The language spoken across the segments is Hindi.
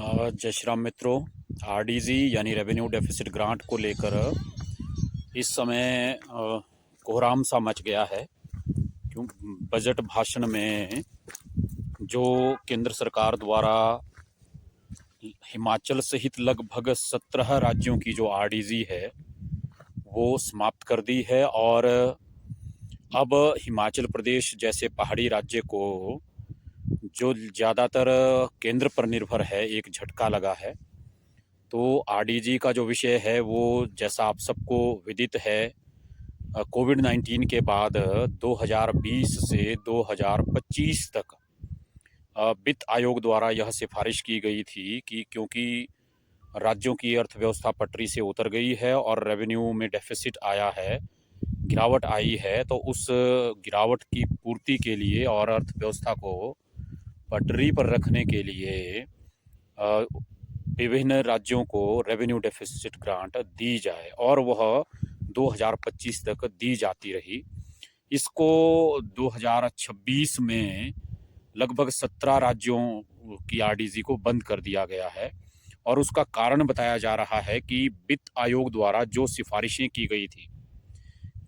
जय श्री राम मित्रों। आरडीजी यानी रेवेन्यू डेफिसिट ग्रांट को लेकर इस समय कोहराम सा मच गया है। क्यों बजट भाषण में जो केंद्र सरकार द्वारा हिमाचल सहित लगभग 17 राज्यों की जो आरडीजी है वो समाप्त कर दी है और अब हिमाचल प्रदेश जैसे पहाड़ी राज्य को जो ज़्यादातर केंद्र पर निर्भर है एक झटका लगा है। तो आरडीजी का जो विषय है वो जैसा आप सबको विदित है, कोविड-19 के बाद 2020 से 2025 तक वित्त आयोग द्वारा यह सिफारिश की गई थी कि क्योंकि राज्यों की अर्थव्यवस्था पटरी से उतर गई है और रेवेन्यू में डेफिसिट आया है, गिरावट आई है, तो उस गिरावट की पूर्ति के लिए और अर्थव्यवस्था को पटरी पर रखने के लिए विभिन्न राज्यों को रेवेन्यू डेफिसिट ग्रांट दी जाए और वह 2025 तक दी जाती रही। इसको 2026 में लगभग 17 राज्यों की आरडीजी को बंद कर दिया गया है और उसका कारण बताया जा रहा है कि वित्त आयोग द्वारा जो सिफारिशें की गई थी,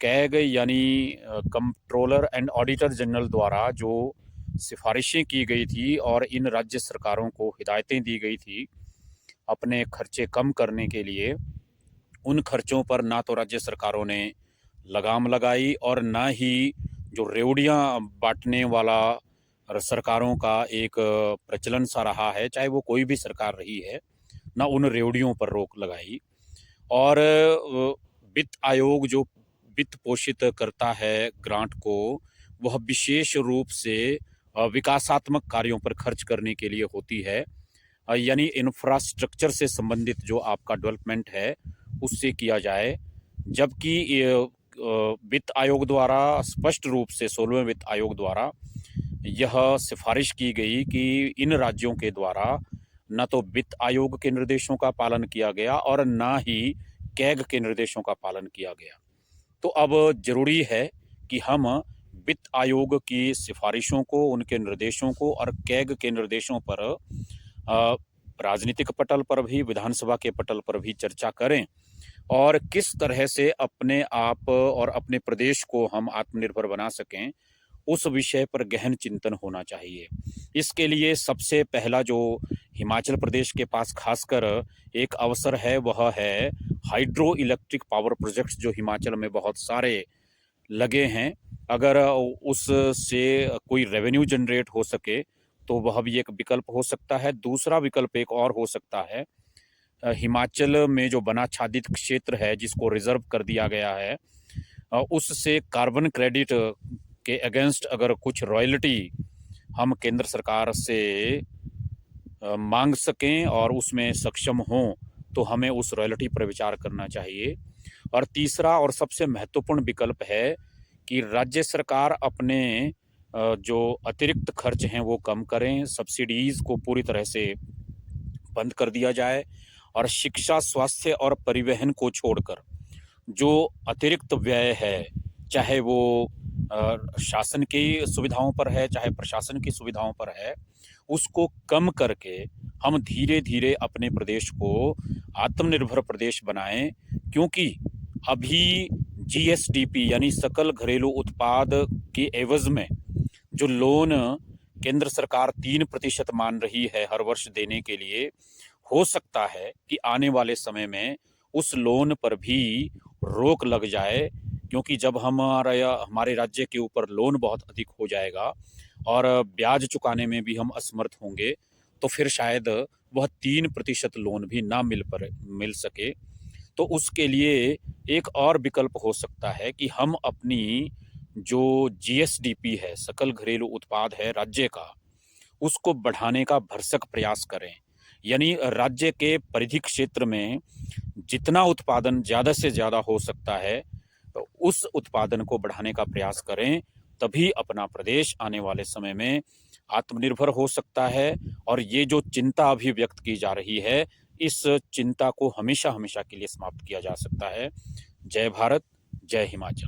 कैग यानी कंट्रोलर एंड ऑडिटर जनरल द्वारा जो सिफारिशें की गई थी और इन राज्य सरकारों को हिदायतें दी गई थी अपने खर्चे कम करने के लिए, उन खर्चों पर ना तो राज्य सरकारों ने लगाम लगाई और ना ही जो रेवड़ियाँ बांटने वाला सरकारों का एक प्रचलन सा रहा है, चाहे वो कोई भी सरकार रही है, ना उन रेवड़ियों पर रोक लगाई। और वित्त आयोग जो वित्त पोषित करता है ग्रांट को, वह विशेष रूप से विकासात्मक कार्यों पर खर्च करने के लिए होती है, यानी इंफ्रास्ट्रक्चर से संबंधित जो आपका डेवलपमेंट है उससे किया जाए। जबकि वित्त आयोग द्वारा स्पष्ट रूप से 16वें वित्त आयोग द्वारा यह सिफारिश की गई कि इन राज्यों के द्वारा न तो वित्त आयोग के निर्देशों का पालन किया गया और ना ही कैग के निर्देशों का पालन किया गया। तो अब जरूरी है कि हम वित्त आयोग की सिफारिशों को, उनके निर्देशों को और कैग के निर्देशों पर राजनीतिक पटल पर भी, विधानसभा के पटल पर भी चर्चा करें और किस तरह से अपने आप और अपने प्रदेश को हम आत्मनिर्भर बना सकें, उस विषय पर गहन चिंतन होना चाहिए। इसके लिए सबसे पहला जो हिमाचल प्रदेश के पास खासकर एक अवसर है वह है हाइड्रो इलेक्ट्रिक पावर प्रोजेक्ट्स जो हिमाचल में बहुत सारे लगे हैं। अगर उससे कोई रेवेन्यू जनरेट हो सके तो वह भी एक विकल्प हो सकता है। दूसरा विकल्प एक और हो सकता है, हिमाचल में जो वनाच्छादित क्षेत्र है जिसको रिजर्व कर दिया गया है, उससे कार्बन क्रेडिट के अगेंस्ट अगर कुछ रॉयल्टी हम केंद्र सरकार से मांग सकें और उसमें सक्षम हों तो हमें उस रॉयल्टी पर विचार करना चाहिए। और तीसरा और सबसे महत्वपूर्ण विकल्प है कि राज्य सरकार अपने जो अतिरिक्त खर्च हैं वो कम करें, सब्सिडीज़ को पूरी तरह से बंद कर दिया जाए और शिक्षा, स्वास्थ्य और परिवहन को छोड़कर जो अतिरिक्त व्यय है, चाहे वो शासन की सुविधाओं पर है, चाहे प्रशासन की सुविधाओं पर है, उसको कम करके हम धीरे धीरे अपने प्रदेश को आत्मनिर्भर प्रदेश बनाएं। क्योंकि अभी जीएसडीपी यानी सकल घरेलू उत्पाद के एवज में जो लोन केंद्र सरकार 3% मान रही है हर वर्ष देने के लिए, हो सकता है कि आने वाले समय में उस लोन पर भी रोक लग जाए। क्योंकि जब हमारे राज्य के ऊपर लोन बहुत अधिक हो जाएगा और ब्याज चुकाने में भी हम असमर्थ होंगे, तो फिर शायद वह 3% लोन भी ना मिल सके। तो उसके लिए एक और विकल्प हो सकता है कि हम अपनी जो जीएसडीपी है, सकल घरेलू उत्पाद है राज्य का, उसको बढ़ाने का भरसक प्रयास करें। यानी राज्य के परिधि क्षेत्र में जितना उत्पादन ज़्यादा से ज़्यादा हो सकता है तो उस उत्पादन को बढ़ाने का प्रयास करें, तभी अपना प्रदेश आने वाले समय में आत्मनिर्भर हो सकता है। और ये जो चिंता अभी व्यक्त की जा रही है, इस चिंता को हमेशा हमेशा के लिए समाप्त किया जा सकता है। जय भारत, जय हिमाचल।